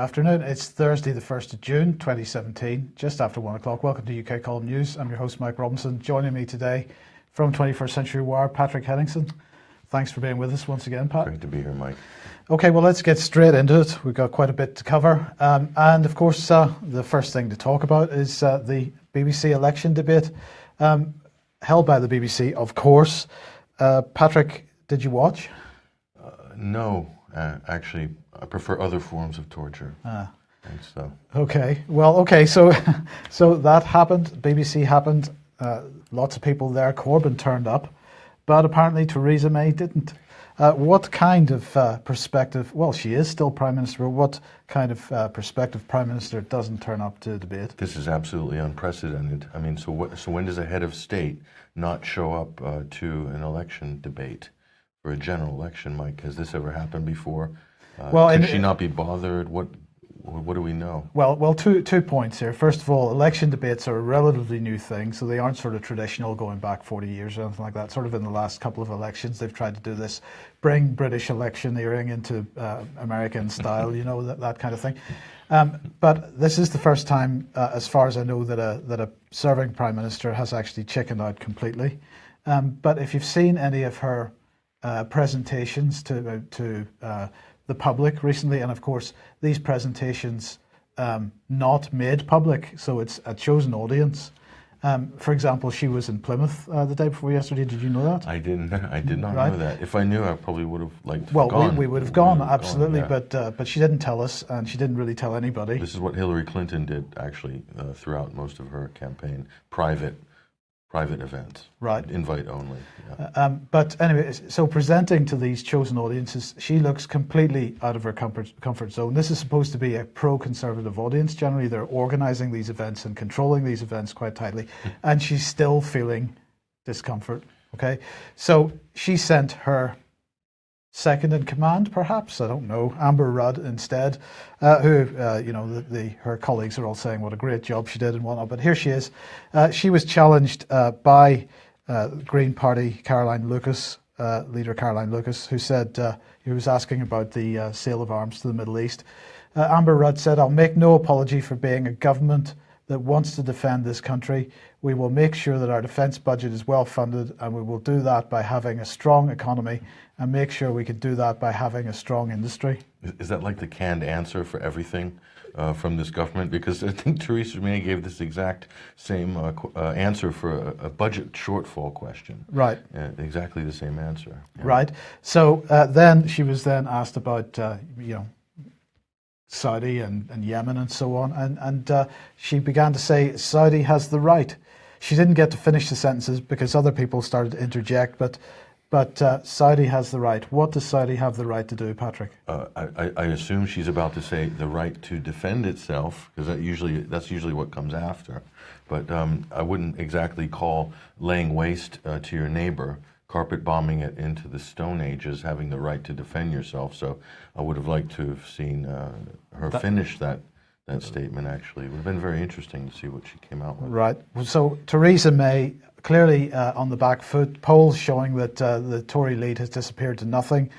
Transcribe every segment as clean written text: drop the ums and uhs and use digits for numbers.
afternoon. It's Thursday, the 1st of June, 2017, just after 1 o'clock. Welcome to UK Column News. I'm your host, Mike Robinson. Joining me today from 21st Century Wire, Patrick Henningsen. Thanks for being with us once again, Pat. Great to be here, Mike. Okay, well, let's get straight into it. We've got quite a bit to cover. And of course, the first thing to talk about is the BBC election debate held by the BBC, of course. Patrick, did you watch? No, actually, I prefer other forms of torture. Thanks, though. Okay, well, okay, so that happened. BBC happened. Lots of people there. Corbyn turned up, but apparently Theresa May didn't. What kind of perspective? Well, she is still Prime Minister. But what kind of perspective Prime Minister doesn't turn up to debate? This is absolutely unprecedented. I mean, so when does a head of state not show up to an election debate for a general election, Mike? Has this ever happened before? Could she not be bothered? What do we know? Well, two points here. First of all, election debates are a relatively new thing, so they aren't sort of traditional going back 40 years or anything like that. Sort of in the last couple of elections, they've tried to do this, bring British electioneering into American style, you know, that kind of thing. But this is the first time, as far as I know, that a serving Prime Minister has actually chickened out completely. But if you've seen any of her presentations to the public recently, and of course these presentations not made public, so it's a chosen audience. For example, she was in Plymouth the day before yesterday. Did you know that? I did not know that. If I knew, I probably would have gone. Well, we would have gone, absolutely, yeah. But she didn't tell us, and she didn't really tell anybody. This is what Hillary Clinton did, actually, throughout most of her campaign. Private events, right? Invite only. Yeah. But anyway, so presenting to these chosen audiences, she looks completely out of her comfort zone. This is supposed to be a pro-conservative audience. Generally, they're organising these events and controlling these events quite tightly, and she's still feeling discomfort. Okay, so she sent her second in command, perhaps, I don't know, Amber Rudd instead, who, her colleagues are all saying what a great job she did and whatnot, but here she is. She was challenged by Green Party Caroline Lucas, leader Caroline Lucas, who said, he was asking about the sale of arms to the Middle East. Amber Rudd said, "I'll make no apology for being a government that wants to defend this country. We will make sure that our defence budget is well funded, and we will do that by having a strong economy and make sure we can do that by having a strong industry." Is that like the canned answer for everything from this government? Because I think Theresa May gave this exact same answer for a budget shortfall question. Right. Exactly the same answer. Yeah. Right. So then she was then asked about, Saudi and Yemen and so on, and she began to say Saudi has the right. She didn't get to finish the sentences because other people started to interject, but Saudi has the right. What does Saudi have the right to do, Patrick? I assume she's about to say the right to defend itself, because that's usually what comes after. But I wouldn't exactly call laying waste to your neighbor, carpet bombing it into the Stone Ages, having the right to defend yourself. So I would have liked to have seen her finish that statement, actually. It would have been very interesting to see what she came out with. Right. So Theresa May, clearly on the back foot, polls showing that the Tory lead has disappeared to nothing.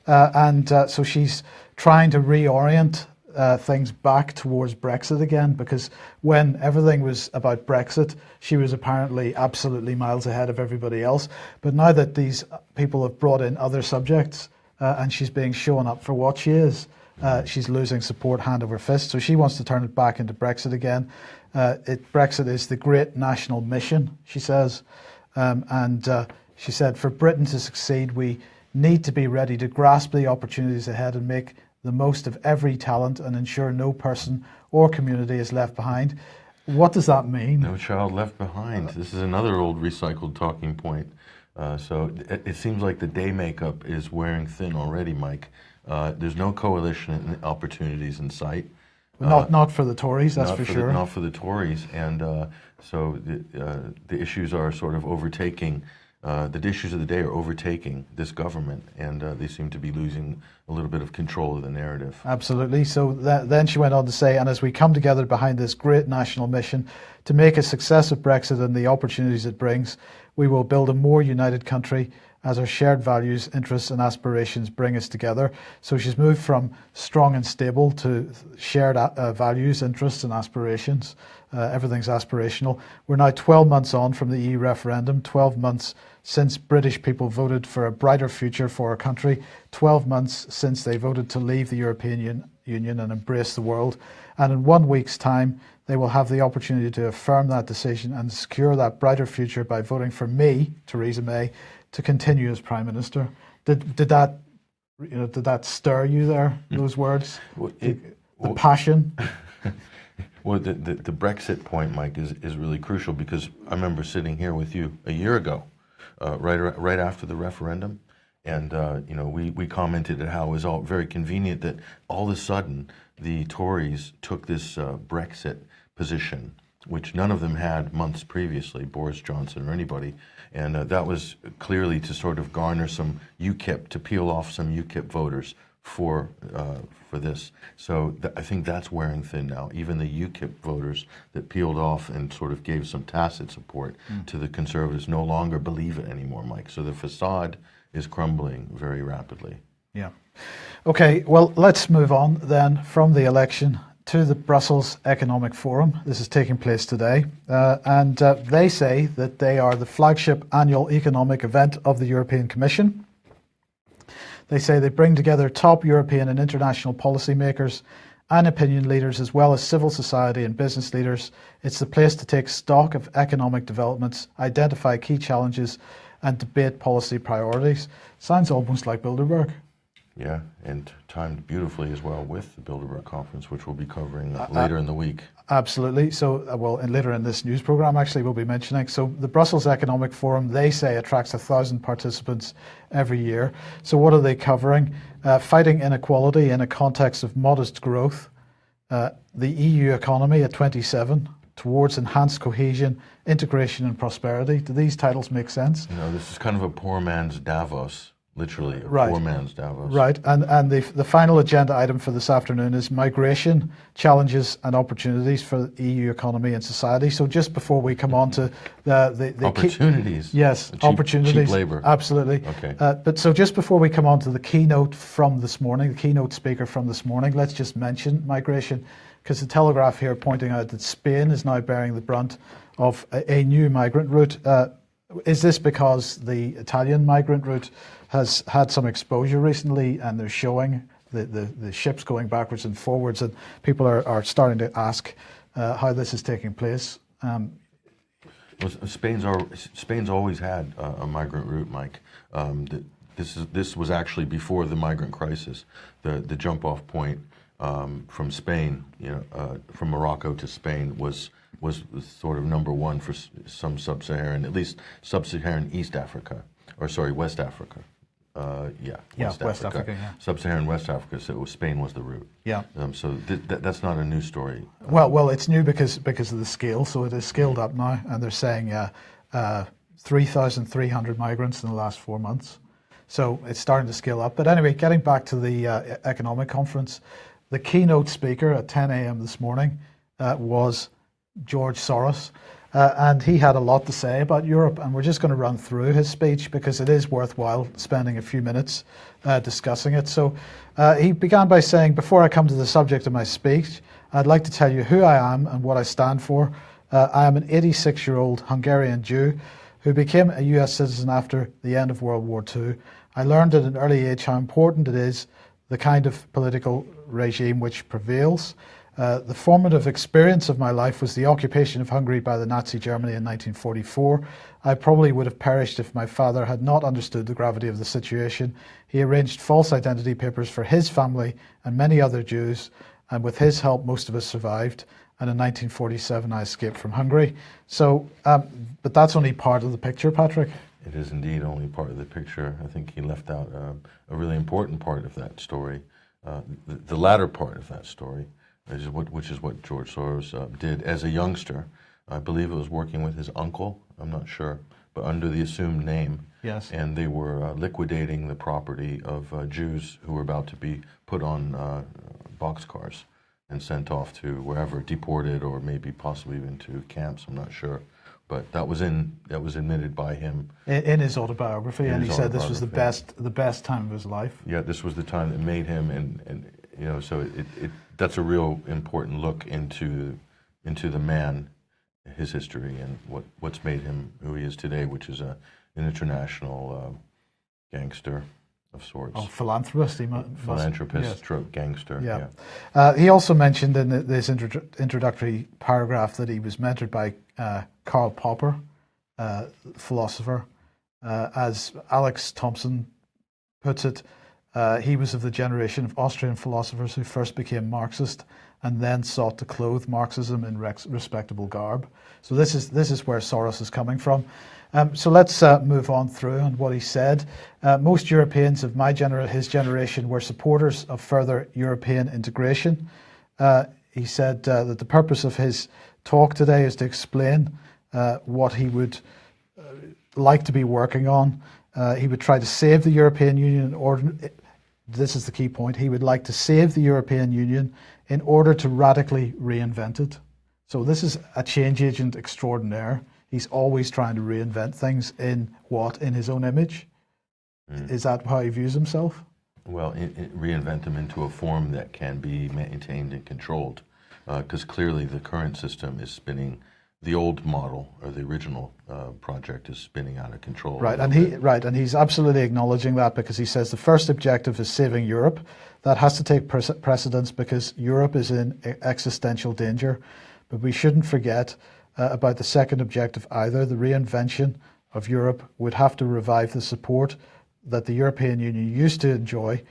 So she's trying to reorient things back towards Brexit again, because when everything was about Brexit, she was apparently absolutely miles ahead of everybody else. But now that these people have brought in other subjects and she's being shown up for what she is, she's losing support hand over fist. So she wants to turn it back into Brexit again. Brexit is the great national mission, she says. She said, for Britain to succeed, we need to be ready to grasp the opportunities ahead and make the most of every talent and ensure no person or community is left behind. What does that mean? No child left behind. This is another old recycled talking point. So it seems like the day makeup is wearing thin already, Mike. There's no coalition opportunities in sight. Not for the Tories, that's for sure. Not for the Tories. And so the issues are sort of overtaking, the issues of the day are overtaking this government, and they seem to be losing a little bit of control of the narrative. Absolutely. So then she went on to say, and as we come together behind this great national mission to make a success of Brexit and the opportunities it brings, we will build a more united country as our shared values, interests, and aspirations bring us together. So she's moved from strong and stable to shared values, interests, and aspirations. Everything's aspirational. We're now 12 months on from the EU referendum, 12 months since British people voted for a brighter future for our country, 12 months since they voted to leave the European Union and embrace the world. And in 1 week's time, they will have the opportunity to affirm that decision and secure that brighter future by voting for me, Theresa May, to continue as Prime Minister. Did that stir you there, those words? Well, the passion? Well, the Brexit point, Mike, is really crucial, because I remember sitting here with you a year ago, right after the referendum, and we commented at how it was all very convenient that all of a sudden the Tories took this Brexit position, which none of them had months previously, Boris Johnson or anybody, and that was clearly to sort of garner some UKIP, to peel off some UKIP voters for this. So I think that's wearing thin now. Even the UKIP voters that peeled off and sort of gave some tacit support to the Conservatives no longer believe it anymore, Mike. So the facade is crumbling very rapidly. Yeah. Okay, well, let's move on then from the election to the Brussels Economic Forum. This is taking place today, and they say that they are the flagship annual economic event of the European Commission. They say they bring together top European and international policymakers and opinion leaders, as well as civil society and business leaders. It's the place to take stock of economic developments, identify key challenges, and debate policy priorities. Sounds almost like Bilderberg. Yeah, and timed beautifully as well with the Bilderberg Conference, which we'll be covering later in the week. Absolutely. So, and later in this news program, actually, we'll be mentioning. So, the Brussels Economic Forum, they say, attracts 1,000 participants every year. So, what are they covering? Fighting inequality in a context of modest growth, the EU economy at 27, towards enhanced cohesion, integration, and prosperity. Do these titles make sense? This is kind of a poor man's Davos. Literally, a right. Poor man's Davos. Right, and the final agenda item for this afternoon is migration, challenges and opportunities for the EU economy and society. So just before we come on to the opportunities. Yes, opportunities. Cheap labor. Absolutely. Okay. But so just before we come on to the keynote from this morning, the keynote speaker from this morning, let's just mention migration, because the Telegraph here pointing out that Spain is now bearing the brunt of a new migrant route. Is this because the Italian migrant route has had some exposure recently, and they're showing the ships going backwards and forwards, and people are starting to ask how this is taking place? Well, Spain's always had a migrant route, Mike. This was actually before the migrant crisis. The jump off point from Spain, from Morocco to Spain was sort of number one for some sub-Saharan, at least sub-Saharan East Africa, or sorry, West Africa. West Africa. Yeah. Sub-Saharan West Africa. So Spain was the route. Yeah. So that's not a new story. Well, it's new because of the scale. So it is scaled up now, and they're saying 3,300 migrants in the last 4 months. So it's starting to scale up. But anyway, getting back to the economic conference, the keynote speaker at 10 a.m. this morning was George Soros. And he had a lot to say about Europe, and we're just going to run through his speech because it is worthwhile spending a few minutes discussing it. So he began by saying, before I come to the subject of my speech, I'd like to tell you who I am and what I stand for. I am an 86-year-old Hungarian Jew who became a US citizen after the end of World War II. I learned at an early age how important it is, the kind of political regime which prevails. The formative experience of my life was the occupation of Hungary by the Nazi Germany in 1944. I probably would have perished if my father had not understood the gravity of the situation. He arranged false identity papers for his family and many other Jews, and with his help, most of us survived. And in 1947, I escaped from Hungary. So, but that's only part of the picture, Patrick. It is indeed only part of the picture. I think he left out a really important part of that story, the latter part of that story. Which is what George Soros did as a youngster. I believe it was working with his uncle, I'm not sure, but under the assumed name. Yes. And they were liquidating the property of Jews who were about to be put on boxcars and sent off to wherever, deported, or maybe possibly even to camps, I'm not sure. But that was admitted by him. In his autobiography, In and his he said this was the autobiography. best time of his life. Yeah, this was the time that made him, and you know, so that's a real important look into the man, his history, and what's made him who he is today, which is an international gangster of sorts. Oh, philanthropist, Philanthropist, yes. stroke gangster. Yeah. Yeah. He also mentioned in this introductory paragraph that he was mentored by Karl Popper, philosopher. As Alex Thompson puts it, he was of the generation of Austrian philosophers who first became Marxist and then sought to clothe Marxism in respectable garb. So this is where Soros is coming from. So let's move on through and what he said. Most Europeans of his generation were supporters of further European integration. He said that the purpose of his talk today is to explain what he would like to be working on. He would try to save the European Union this is the key point. He would like to save the European Union in order to radically reinvent it. So this is a change agent extraordinaire. He's always trying to reinvent things in his own image. Is that how he views himself? Well, reinvent them into a form that can be maintained and controlled, because clearly the current system is spinning. The old model or the original project is spinning out of control. Right, and he's absolutely acknowledging that, because he says the first objective is saving Europe. That has to take precedence because Europe is in existential danger. But we shouldn't forget about the second objective either. The reinvention of Europe would have to revive the support that the European Union used to enjoy.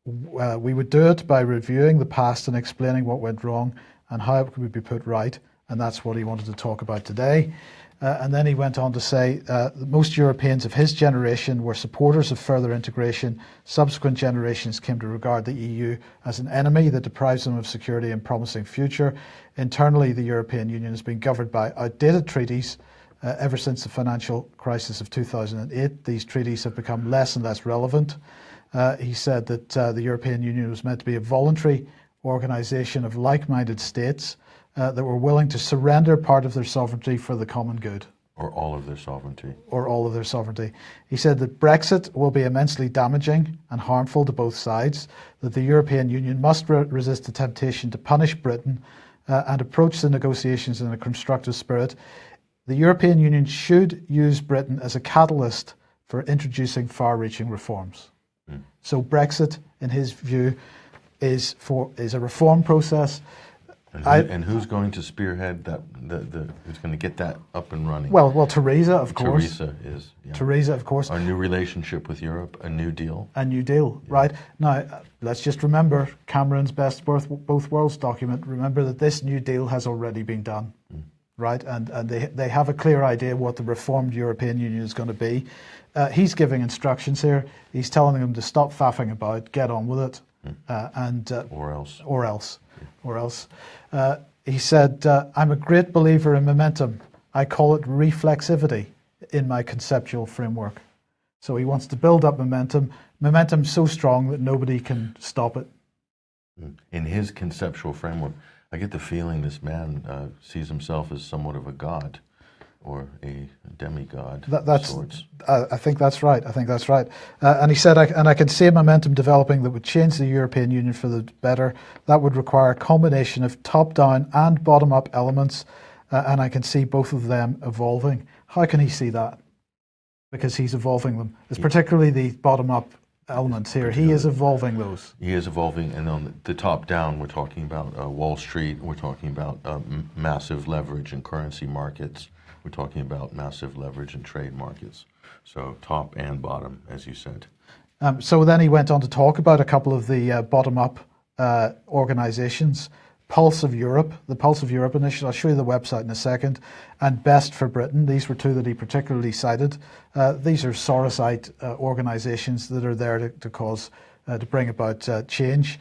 We would do it by reviewing the past and explaining what went wrong and how it could be put right. And that's what he wanted to talk about today. And then he went on to say most Europeans of his generation were supporters of further integration. Subsequent generations came to regard the EU as an enemy that deprives them of security and promising future. Internally, the European Union has been governed by outdated treaties. Ever since the financial crisis of 2008, these treaties have become less and less relevant. He said that the European Union was meant to be a voluntary organization of like-minded states that were willing to surrender part of their sovereignty for the common good. Or all of their sovereignty. He said that Brexit will be immensely damaging and harmful to both sides, that the European Union must resist the temptation to punish Britain and approach the negotiations in a constructive spirit. The European Union should use Britain as a catalyst for introducing far-reaching reforms. So Brexit, in his view, is a reform process. And who's going to spearhead that? Who's going to get that up and running? Well, Theresa, of course. Theresa is. Yeah. Theresa, of course. Our new relationship with Europe, a new deal. A new deal, yeah. Right. Now, let's just remember Cameron's Best Both Worlds document. Remember that this new deal has already been done, right? And they have a clear idea what the reformed European Union is going to be. He's giving instructions here. He's telling them to stop faffing about, get on with it, or else. Or else. He said, I'm a great believer in momentum. I call it reflexivity in my conceptual framework. So he wants to build up momentum so strong that nobody can stop it. In his conceptual framework, I get the feeling this man sees himself as somewhat of a god or a demigod of sorts. I think that's right. And he said, I can see a momentum developing that would change the European Union for the better. That would require a combination of top-down and bottom-up elements, and I can see both of them evolving. How can he see that? Because he's evolving them. It's particularly the bottom-up elements here. He is evolving those. He is evolving, and on the top-down, we're talking about Wall Street. We're talking about massive leverage in currency markets. We're talking about massive leverage in trade markets. So top and bottom, as you said. So then he went on to talk about a couple of the bottom-up organizations. Pulse of Europe, the Pulse of Europe initiative. I'll show you the website in a second. And Best for Britain. These were two that he particularly cited. These are Sorosite organizations that are there to bring about change.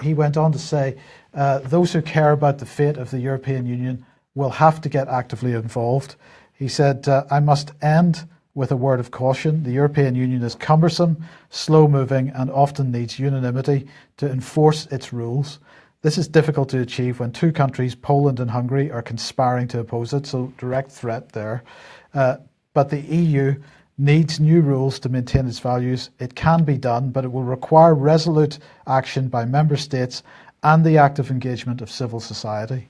He went on to say, those who care about the fate of the European Union will have to get actively involved. He said, I must end with a word of caution. The European Union is cumbersome, slow-moving, and often needs unanimity to enforce its rules. This is difficult to achieve when two countries, Poland and Hungary, are conspiring to oppose it, so direct threat there. But the EU needs new rules to maintain its values. It can be done, but it will require resolute action by member states and the active engagement of civil society.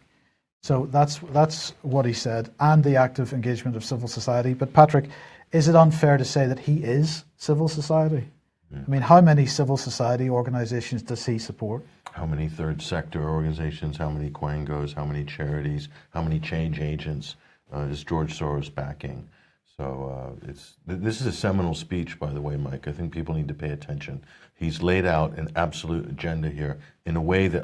So that's what he said, and the active engagement of civil society. But Patrick, is it unfair to say that he is civil society? I mean, how many civil society organizations does he support? How many third sector organizations, how many Quangos, how many charities, how many change agents is George Soros backing? So this is a seminal speech, by the way, Mike. I think people need to pay attention. He's laid out an absolute agenda here in a way that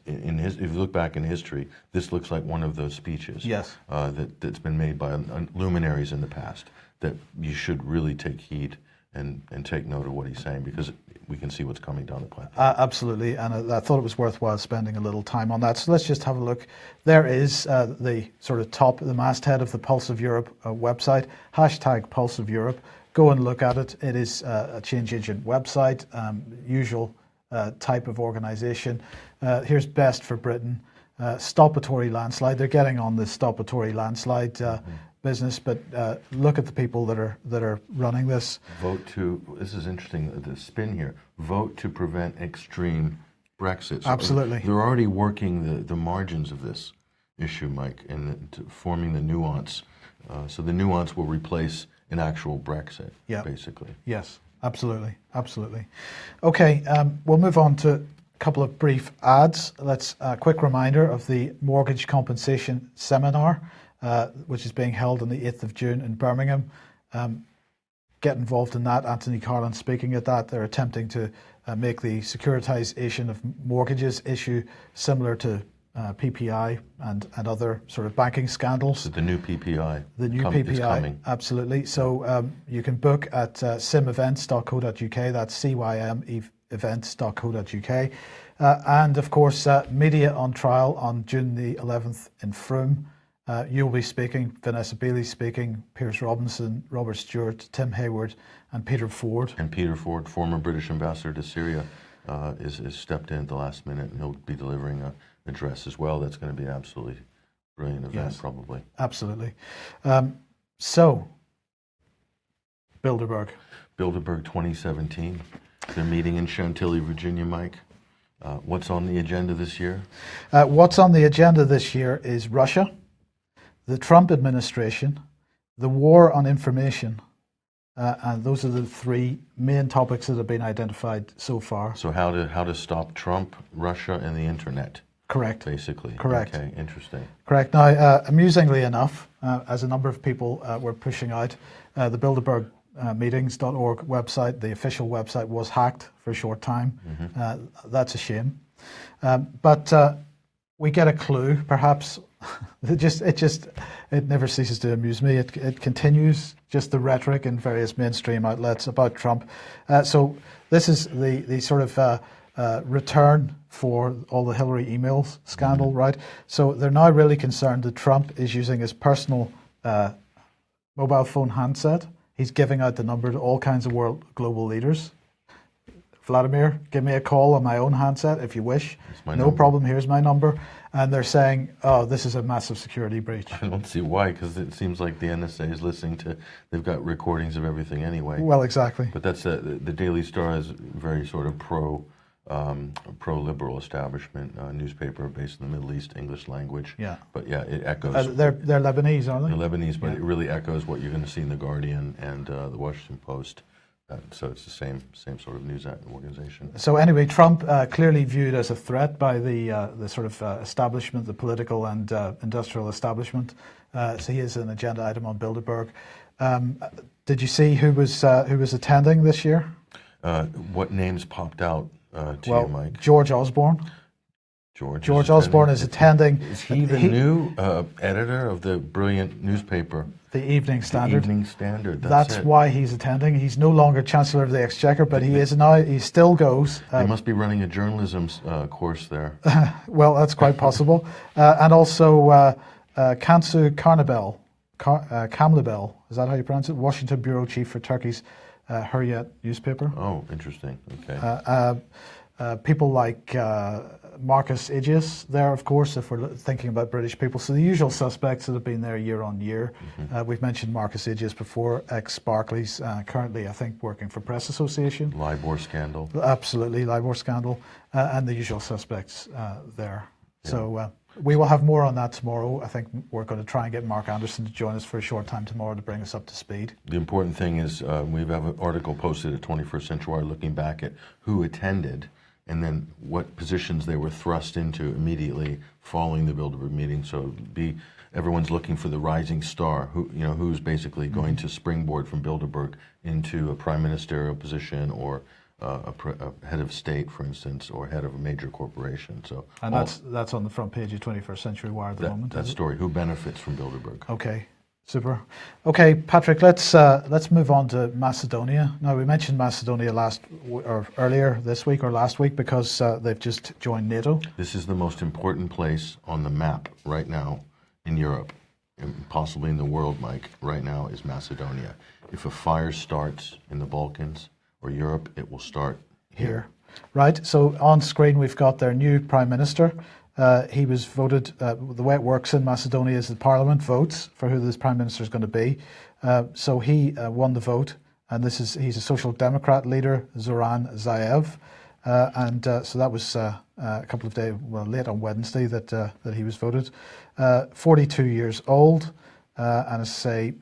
if you look back in history, this looks like one of those speeches. Yes. That's been made by luminaries in the past, that you should really take heed and take note of what he's saying, because we can see what's coming down the pipe. Absolutely, and I thought it was worthwhile spending a little time on that. So let's just have a look. There is the sort of the masthead of the Pulse of Europe website, hashtag Pulse of Europe. Go and look at it. It is a change agent website, usual type of organization. Here's Best for Britain. Stop a Tory landslide. They're getting on the Stop a Tory landslide business, but look at the people that are running this. This is interesting, the spin here, vote to prevent extreme Brexit. So Absolutely. They're already working the margins of this issue, Mike, and forming the nuance. So the nuance will replace an actual Brexit, basically. Yes, absolutely. Okay, we'll move on to a couple of brief ads. Let's a quick reminder of the Mortgage Compensation Seminar, which is being held on the 8th of June in Birmingham. Get involved in that. Anthony Carlin speaking at that. They're attempting to make the securitization of mortgages issue similar to PPI and other sort of banking scandals. So the new PPI. The new PPI, coming. Absolutely. So you can book at cymevents.co.uk. That's CYM events.co.uk. And of course, Media on Trial on June the 11th in Frome. You'll be speaking, Vanessa Beeley speaking, Piers Robinson, Robert Stewart, Tim Hayward, and Peter Ford. And Peter Ford, former British ambassador to Syria, is stepped in at the last minute, and he'll be delivering an address as well. That's going to be an absolutely brilliant event, probably. Absolutely. So, Bilderberg 2017. They're meeting in Chantilly, Virginia, Mike. What's on the agenda this year? What's on the agenda this year is Russia, the Trump administration, the war on information, and those are the three main topics that have been identified so far. So how to stop Trump, Russia, and the internet? Correct. Basically. Correct. Okay, interesting. Correct. Now, amusingly enough, as a number of people were pushing out, the Bilderberg meetings.org website, the official website, was hacked for a short time. That's a shame. But we get a clue, perhaps. It never ceases to amuse me. It continues, just the rhetoric in various mainstream outlets about Trump. So this is the sort of return for all the Hillary emails scandal, right? So they're now really concerned that Trump is using his personal mobile phone handset. He's giving out the number to all kinds of global leaders. Vladimir, give me a call on my own handset if you wish. No problem, here's my number. And they're saying, oh, this is a massive security breach. I don't see why, because it seems like the NSA is listening to, they've got recordings of everything anyway. Well, exactly. But that's the Daily Star is very sort of pro-liberal establishment newspaper based in the Middle East, English language. Yeah. But yeah, it echoes. They're Lebanese, aren't they? They're Lebanese, but it really echoes what you're going to see in The Guardian and The Washington Post. So it's the same sort of news organization. So anyway, Trump clearly viewed as a threat by the sort of establishment, the political and industrial establishment. So he is an agenda item on Bilderberg. Did you see who was attending this year? What names popped out to you, Mike? George Osborne. George Osborne is attending. Is he the new editor of the brilliant newspaper? The Evening Standard. The Evening Standard. That's why he's attending. He's no longer Chancellor of the Exchequer, but he is now. He still goes. They must be running a journalism course there. Well, that's quite possible. And also Kansu Kamlibel. Is that how you pronounce it? Washington bureau chief for Turkey's Hurriyet newspaper. Oh, interesting. Okay. People like Marcus Agius there, of course, if we're thinking about British people. So the usual suspects that have been there year on year. We've mentioned Marcus Agius before, ex-Barclays, currently I think working for Press Association. LIBOR scandal. Absolutely, LIBOR scandal, and the usual suspects there. Yeah. So we will have more on that tomorrow. I think we're going to try and get Mark Anderson to join us for a short time tomorrow to bring us up to speed. The important thing is we have an article posted at 21st Century Wire looking back at who attended and then what positions they were thrust into immediately following the Bilderberg meeting. So everyone's looking for the rising star, who's basically going to springboard from Bilderberg into a prime ministerial position or a head of state, for instance, or head of a major corporation. So, and that's on the front page of 21st Century Wire at the moment. That story, who benefits from Bilderberg? Okay, super. Okay, Patrick, let's move on to Macedonia. Now, we mentioned Macedonia earlier this week or last week because they've just joined NATO. This is the most important place on the map right now in Europe, and possibly in the world, Mike. Right now is Macedonia. If a fire starts in the Balkans or Europe, it will start here. Right, so on screen we've got their new Prime Minister. He was voted, the way it works in Macedonia is the Parliament votes for who this Prime Minister is going to be. So he won the vote, and he's a Social Democrat leader, Zoran Zaev. So that was a couple of days, late on Wednesday that he was voted. 42 years old, and as I say,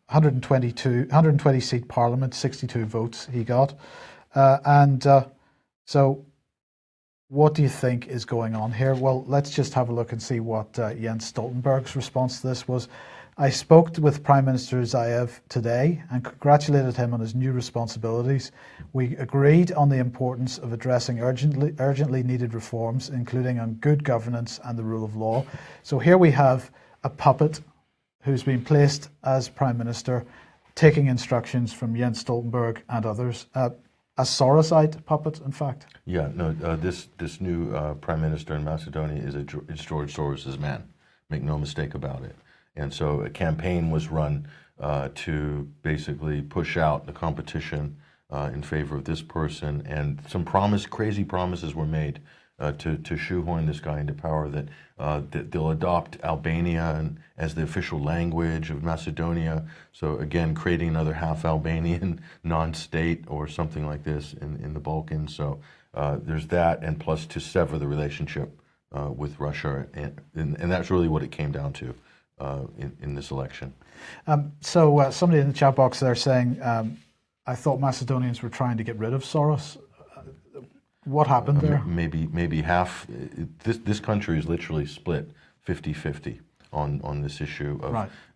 120 seat parliament, 62 votes he got. So what do you think is going on here? Well, let's just have a look and see what Jens Stoltenberg's response to this was. I spoke with Prime Minister Zaev today and congratulated him on his new responsibilities. We agreed on the importance of addressing urgently needed reforms, including on good governance and the rule of law. So here we have a puppet who's been placed as Prime Minister, taking instructions from Jens Stoltenberg and others. A Sorosite puppet, in fact. Yeah, no, this new Prime Minister in Macedonia is George Soros' man. Make no mistake about it. And so a campaign was run to basically push out the competition in favor of this person, and some crazy promises were made to shoehorn this guy into power, that they'll adopt Albanian as the official language of Macedonia. So again, creating another half Albanian non-state or something like this in the Balkans. So there's that, and plus to sever the relationship with Russia, and that's really what it came down to in this election. So somebody in the chat box there saying, I thought Macedonians were trying to get rid of Soros. What happened there? Maybe half. This country is literally split 50-50 on this issue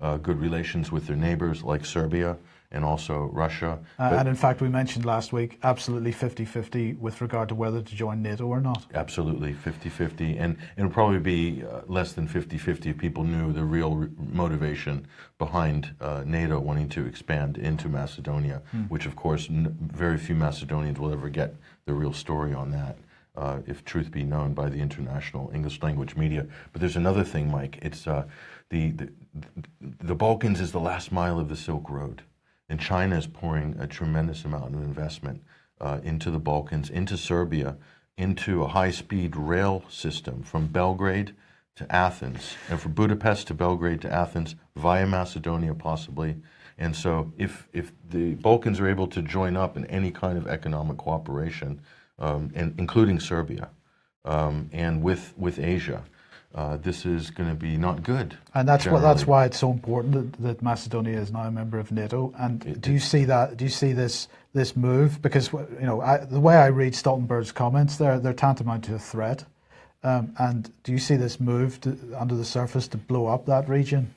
of good relations with their neighbors like Serbia and also Russia. And in fact, we mentioned last week, absolutely 50-50 with regard to whether to join NATO or not. Absolutely 50-50. And it would probably be less than 50-50 if people knew the real motivation behind NATO wanting to expand into Macedonia, which of course very few Macedonians will ever get the real story on that, if truth be known by the international English language media. But there's another thing, Mike. It's the Balkans is the last mile of the Silk Road. And China is pouring a tremendous amount of investment into the Balkans, into Serbia, into a high-speed rail system from Belgrade to Athens, and from Budapest to Belgrade to Athens, via Macedonia possibly. And so if the Balkans are able to join up in any kind of economic cooperation, and including Serbia, and with Asia, this is going to be not good. And that's why it's so important that Macedonia is now a member of NATO. And do you see that? Do you see this move? Because the way I read Stoltenberg's comments, they're tantamount to a threat. And do you see this move under the surface to blow up that region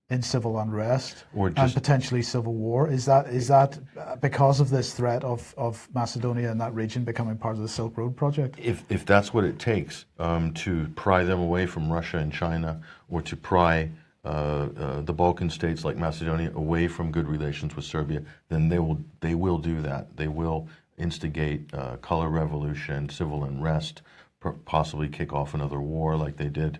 in civil unrest and potentially civil war? Is that because of this threat of Macedonia and that region becoming part of the Silk Road project? If that's what it takes to pry them away from Russia and China, or to pry the Balkan states like Macedonia away from good relations with Serbia, then they will do that. They will instigate color revolution, civil unrest, possibly kick off another war like they did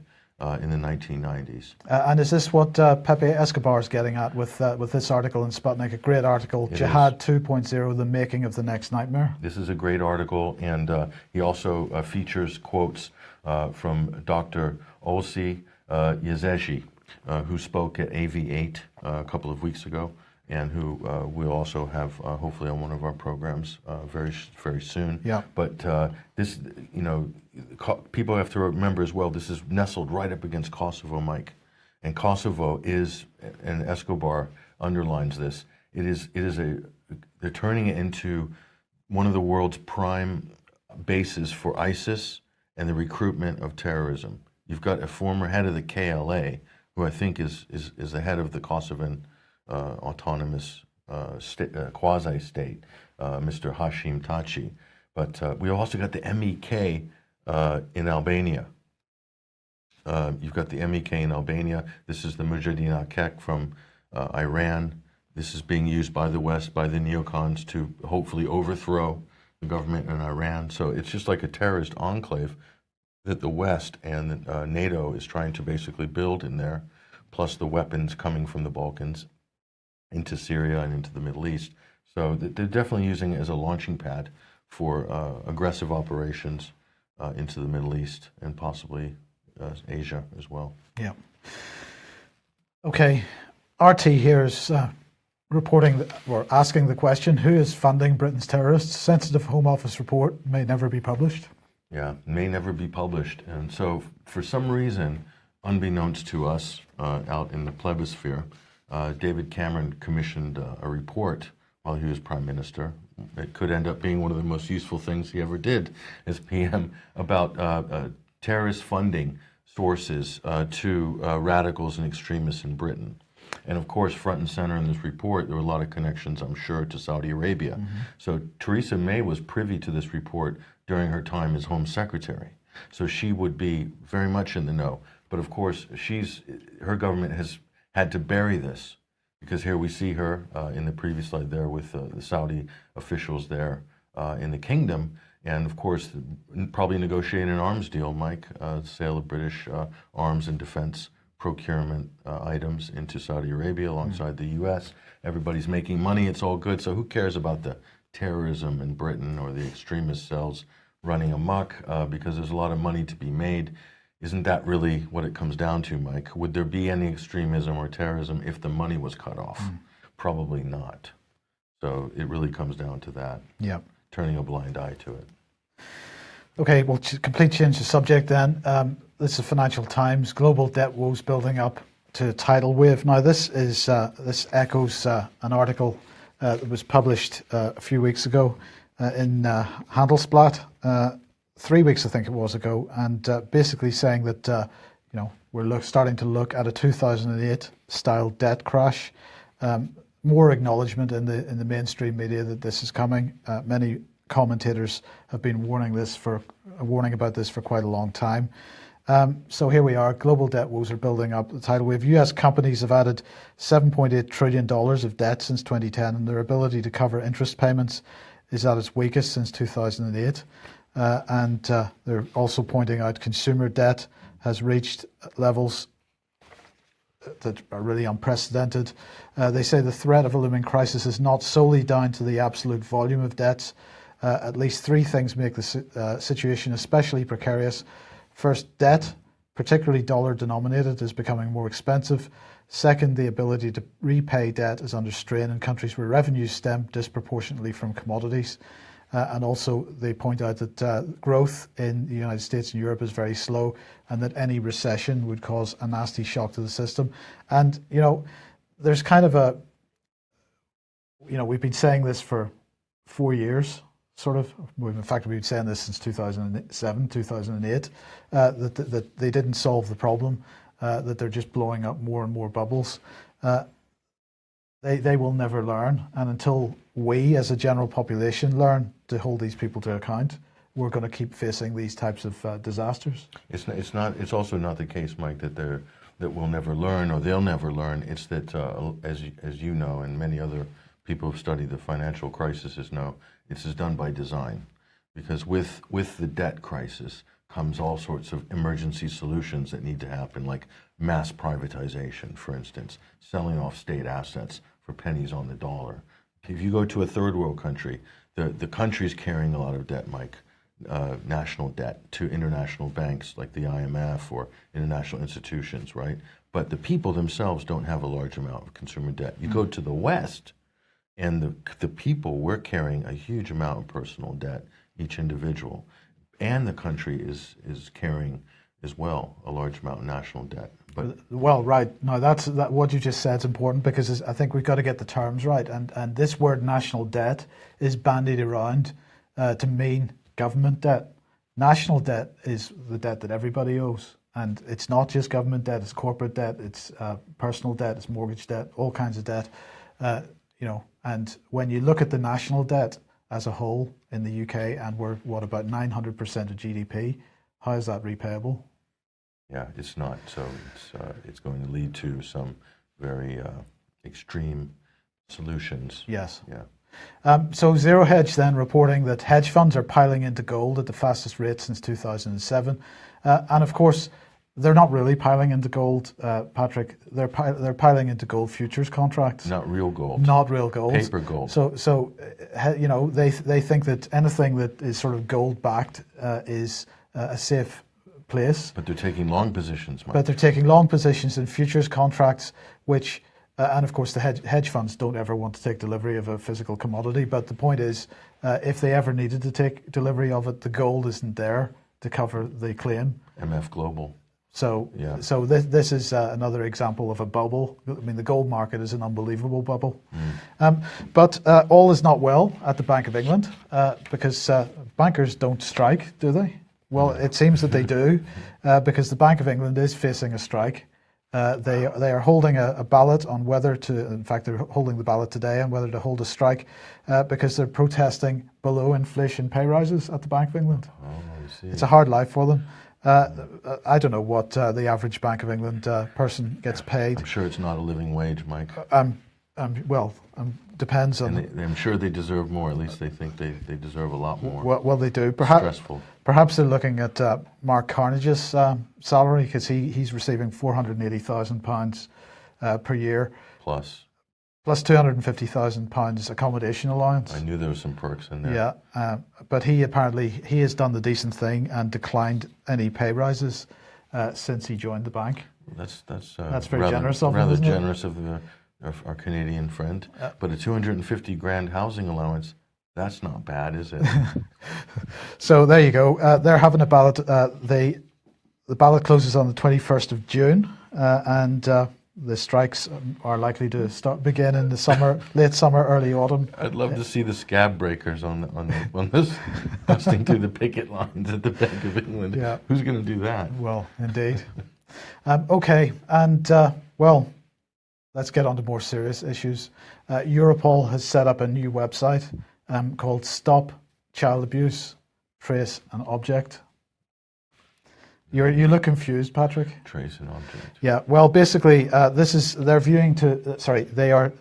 in the 1990s. And is this what Pepe Escobar is getting at with this article in Sputnik, a great article, Jihad 2.0, The Making of the Next Nightmare? This is a great article, and he also features quotes from Dr. Olsi Yazeshi, who spoke at AV8 a couple of weeks ago, and who we'll also have hopefully on one of our programs very soon. Yeah. But this, people have to remember as well, this is nestled right up against Kosovo, Mike. And Kosovo is, and Escobar underlines this, they're turning it into one of the world's prime bases for ISIS and the recruitment of terrorism. You've got a former head of the KLA, who I think is the head of the Kosovan autonomous quasi-state, Mr. Hashim Taci. But we also got the MEK in Albania. You've got the MEK in Albania. This is the Mujahideen Akek from Iran. This is being used by the West, by the neocons, to hopefully overthrow the government in Iran. So it's just like a terrorist enclave that the West and NATO is trying to basically build in there, plus the weapons coming from the Balkans into Syria and into the Middle East. So they're definitely using it as a launching pad for aggressive operations into the Middle East and possibly Asia as well. Yeah. Okay. RT here is reporting or asking the question, who is funding Britain's terrorists? Sensitive Home Office report may never be published. Yeah, may never be published. And so for some reason, unbeknownst to us out in the plebiscite, David Cameron commissioned a report while he was Prime Minister. It could end up being one of the most useful things he ever did as PM about terrorist funding sources to radicals and extremists in Britain. And of course, front and center in this report, there were a lot of connections, I'm sure, to Saudi Arabia. Mm-hmm. So Theresa May was privy to this report during her time as Home Secretary. So she would be very much in the know. But of course, her government has had to bury this, because here we see her in the previous slide there with the Saudi officials there in the kingdom. And of course, probably negotiating an arms deal, Mike, sale of British arms and defense procurement items into Saudi Arabia alongside the U.S. Everybody's making money, it's all good. So who cares about the terrorism in Britain or the extremist cells running amok, because there's a lot of money to be made. Isn't that really what it comes down to, Mike? Would there be any extremism or terrorism if the money was cut off? Probably not. So it really comes down to that. Yeah. Turning a blind eye to it. Okay, well, complete change of subject then. This is Financial Times. Global debt woes building up to tidal wave. Now, this echoes an article that was published a few weeks ago in Handelsblatt, 3 weeks, I think it was, ago, and basically saying that we're starting to look at a 2008 style debt crash. More acknowledgement in the mainstream media that this is coming. Many commentators have been warning about this for quite a long time. So here we are. Global debt woes are building up. The tidal wave. U.S. companies have added $7.8 trillion of debt since 2010, and their ability to cover interest payments is at its weakest since 2008. And they're also pointing out consumer debt has reached levels that are really unprecedented. They say the threat of a looming crisis is not solely down to the absolute volume of debts. At least three things make the situation especially precarious. First, debt, particularly dollar denominated, is becoming more expensive. Second, the ability to repay debt is under strain in countries where revenues stem disproportionately from commodities. And also, they point out that growth in the United States and Europe is very slow, and that any recession would cause a nasty shock to the system. And, there's kind of we've been saying this for 4 years, sort of. In fact, we've been saying this since 2007, 2008, that they didn't solve the problem, that they're just blowing up more and more bubbles. They will never learn, and until we as a general population learn to hold these people to account, we're going to keep facing these types of disasters. It's also not the case, Mike, that we'll never learn or they'll never learn. It's that as you know, and many other people who've studied the financial crises know, this is done by design, because with the debt crisis comes all sorts of emergency solutions that need to happen, like mass privatization, for instance, selling off state assets for pennies on the dollar. If you go to a third world country, the country's carrying a lot of debt, Mike. national debt to international banks like the IMF or international institutions, right? But the people themselves don't have a large amount of consumer debt. You go to the West, and the people, we're carrying a huge amount of personal debt, each individual. And the country is carrying as well a large amount of national debt. But well, right. Now, that what you just said is important, because I think we've got to get the terms right. And this word national debt is bandied around to mean government debt. National debt is the debt that everybody owes. And it's not just government debt, it's corporate debt, it's personal debt, it's mortgage debt, all kinds of debt. And when you look at the national debt as a whole in the UK, and we're, about 900% of GDP, how is that repayable? Yeah, it's not. So it's going to lead to some very extreme solutions. Yes. Yeah. So Zero Hedge then reporting that hedge funds are piling into gold at the fastest rate since 2007. And of course, they're not really piling into gold, Patrick. They're piling into gold futures contracts. Not real gold. Not real gold. Paper gold. So they think that anything that is sort of gold backed is a safe place. But they're taking long positions, Mike. But they're taking long positions in futures contracts, which, and of course the hedge funds don't ever want to take delivery of a physical commodity. But the point is, if they ever needed to take delivery of it, the gold isn't there to cover the claim. MF Global. So, yeah. So this is another example of a bubble. I mean, the gold market is an unbelievable bubble. But all is not well at the Bank of England because bankers don't strike, do they? Well, it seems that they do, because the Bank of England is facing a strike. They are holding a ballot on whether to, in fact, they're holding the ballot today on whether to hold a strike because they're protesting below inflation pay rises at the Bank of England. Oh, I see. It's a hard life for them. I don't know what the average Bank of England person gets paid. I'm sure it's not a living wage, Mike. Depends on. And I'm sure they deserve more. At least they think they deserve a lot more. Well, they do. Perhaps they're looking at Mark Carnage's salary, because he's receiving £480,000 per year. Plus £250,000 accommodation allowance. I knew there were some perks in there. Yeah, but he has done the decent thing and declined any pay rises since he joined the bank. That's very generous of him, rather isn't it? generous of our Canadian friend. But a $250,000 housing allowance, that's not bad, is it? So there you go. They're having a ballot. The ballot closes on the 21st of June, and the strikes are likely to begin in the summer, late summer, early autumn. I'd love to see the scab breakers on this busting through the picket lines at the Bank of England. Yeah. Who's going to do that? Well, indeed. Okay, and let's get on to more serious issues. Europol has set up a new website called Stop Child Abuse, Trace and Object. You look confused, Patrick. Trace and object. Yeah. Well, basically, they are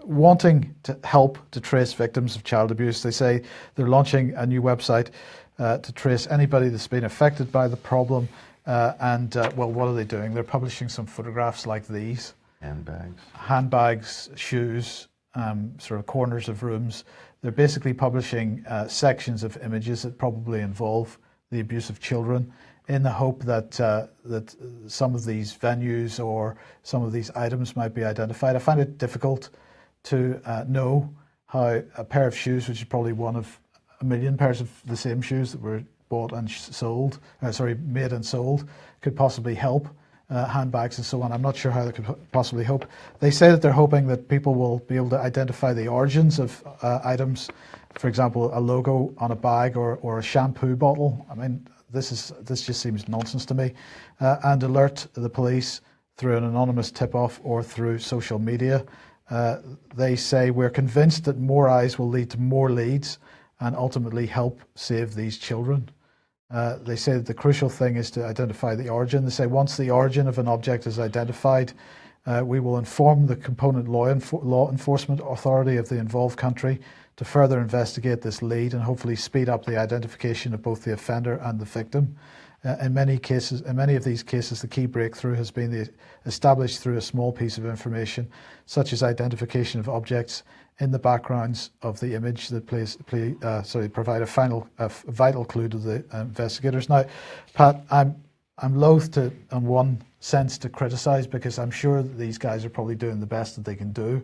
wanting to help to trace victims of child abuse. They say they're launching a new website to trace anybody that's been affected by the problem. Well, what are they doing? They're publishing some photographs like these. Handbags, shoes, sort of corners of rooms. They're basically publishing sections of images that probably involve the abuse of children, in the hope that that some of these venues or some of these items might be identified. I find it difficult to know how a pair of shoes, which is probably one of a million pairs of the same shoes that were bought and made and sold, could possibly help handbags and so on. I'm not sure how they could possibly help. They say that they're hoping that people will be able to identify the origins of items, for example, a logo on a bag or a shampoo bottle. I mean, this just seems nonsense to me, and alert the police through an anonymous tip-off or through social media. They say we're convinced that more eyes will lead to more leads and ultimately help save these children. They say that the crucial thing is to identify the origin. They say once the origin of an object is identified, we will inform the component law enforcement authority of the involved country to further investigate this lead and hopefully speed up the identification of both the offender and the victim. In many of these cases, the key breakthrough has been established through a small piece of information, such as identification of objects in the backgrounds of the image that provide a vital clue to the investigators. Now, Pat, I'm loath to, in one sense, to criticise, because I'm sure that these guys are probably doing the best that they can do.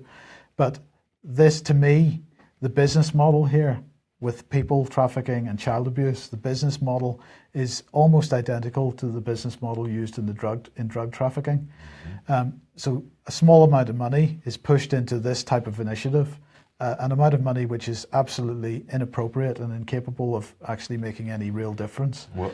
But this, to me, the business model here with people trafficking and child abuse, the business model is almost identical to the business model used in drug trafficking. So a small amount of money is pushed into this type of initiative, an amount of money which is absolutely inappropriate and incapable of actually making any real difference. Well,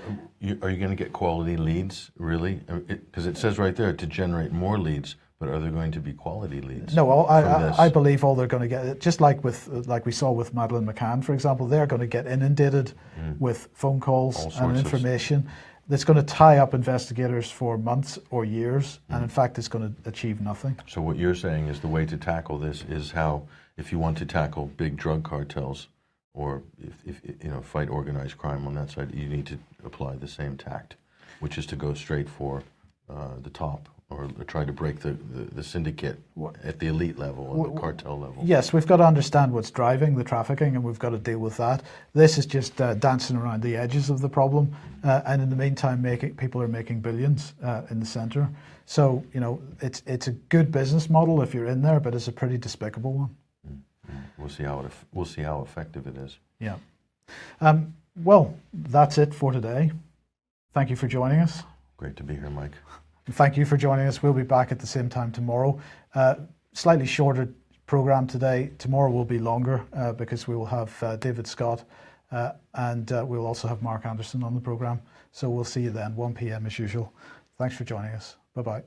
are you going to get quality leads, really? Because it says right there to generate more leads, but are there going to be quality leads? No, I believe all they're going to get, just like we saw with Madeleine McCann, for example, they're going to get inundated with phone calls and information that's going to tie up investigators for months or years, and in fact, it's going to achieve nothing. So what you're saying is the way to tackle this is how, if you want to tackle big drug cartels, or if fight organized crime on that side, you need to apply the same tact, which is to go straight for the top, or try to break the syndicate at the elite level and the cartel level. Yes, we've got to understand what's driving the trafficking, and we've got to deal with that. This is just dancing around the edges of the problem, and in the meantime, people are making billions in the centre. So it's a good business model if you're in there, but it's a pretty despicable one. We'll see how effective it is. Yeah. Well, that's it for today. Thank you for joining us. Great to be here, Mike. Thank you for joining us. We'll be back at the same time tomorrow. Slightly shorter program today. Tomorrow will be longer because we will have David Scott and we'll also have Mark Anderson on the program. So we'll see you then, 1 p.m. as usual. Thanks for joining us. Bye-bye.